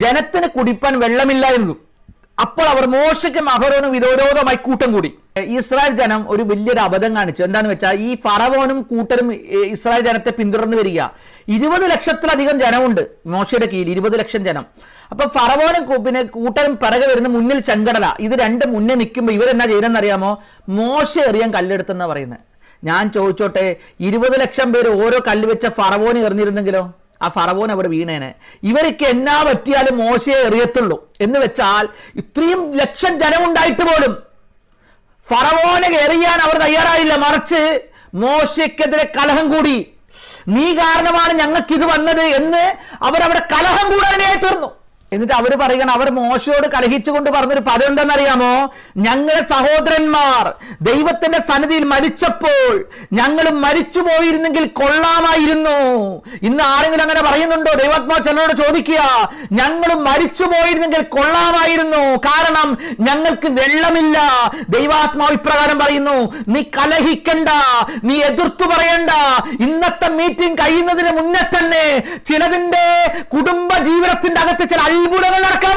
ജനത്തിന് കുടിപ്പാൻ വെള്ളമില്ലായിരുന്നു. അപ്പോൾ അവർ മോശയ്ക്കും അഹരോനും വിരോധമായി കൂട്ടം കൂടി. ഇസ്രായേൽ ജനം ഒരു വലിയൊരു അബദ്ധം കാണിച്ചു. എന്താണെന്ന് വെച്ചാൽ ഈ ഫറവോനും കൂട്ടരും ഇസ്രായേൽ ജനത്തെ പിന്തുടർന്ന് വരിക. 20 ലക്ഷത്തിലധികം ജനമുണ്ട് മോശയുടെ കീഴിൽ, 20 ലക്ഷം ജനം. അപ്പൊ ഫറവോനും പിന്നെ കൂട്ടരും പിറകെ വരുന്ന മുന്നിൽ ചെങ്കടല. ഇത് രണ്ടും മുന്നേ നിൽക്കുമ്പോൾ ഇവരെന്നാ ചെയ്യുന്നതെന്ന് അറിയാമോ? മോശ എറിയാൻ കല്ലെടുത്തെന്നാ പറയുന്നത്. ഞാൻ ചോദിച്ചോട്ടെ, 20 ലക്ഷം പേര് ഓരോ കല്ല് വെച്ച ഫറവോന് എറിഞ്ഞിരുന്നെങ്കിലോ? ആ ഫറവോൻ അവിടെ വീണേനെ. ഇവർക്ക് എന്നാ പറ്റിയാലും മോശയെ എറിയത്തുള്ളൂ എന്ന് വെച്ചാൽ ഇത്രയും ലക്ഷം ജനമുണ്ടായിട്ട് പോലും ഫറവോനെ എറിയാൻ അവർ തയ്യാറായില്ല. മറിച്ച് മോശയ്ക്കെതിരെ കലഹം കൂടി. നീ കാരണമാണ് ഞങ്ങൾക്ക് ഇത് വന്നത് എന്ന് അവരവിടെ കലഹം കൂടാനായി തീർന്നു. എന്നിട്ട് അവർ പറയണം, അവർ മോശയോട് കലഹിച്ചുകൊണ്ട് പറഞ്ഞൊരു പദം എന്താണെന്നറിയാമോ? ഞങ്ങളുടെ സഹോദരന്മാർ ദൈവത്തിന്റെ സന്നിധിയിൽ മരിച്ചപ്പോൾ ഞങ്ങളും മരിച്ചു പോയിരുന്നെങ്കിൽ കൊള്ളാമായിരുന്നു. ഇന്ന് ആരെങ്കിലും അങ്ങനെ പറയുന്നുണ്ടോ? ദൈവാത്മാവ് ചിലരോട് ചോദിക്കുക, ഞങ്ങളും മരിച്ചു പോയിരുന്നെങ്കിൽ കൊള്ളാമായിരുന്നു, കാരണം ഞങ്ങൾക്ക് വെള്ളമില്ല. ദൈവാത്മാവ് ഇപ്രകാരം പറയുന്നു, നീ കലഹിക്കണ്ട, നീ എതിർത്തു പറയണ്ട. ഇന്നത്തെ മീറ്റിംഗ് കഴിയുന്നതിന് മുന്നേ തന്നെ ചിലതിന്റെ കുടുംബ ജീവിതത്തിന്റെ അകത്ത് ചില അത്ഭുതങ്ങൾ നടക്കാൻ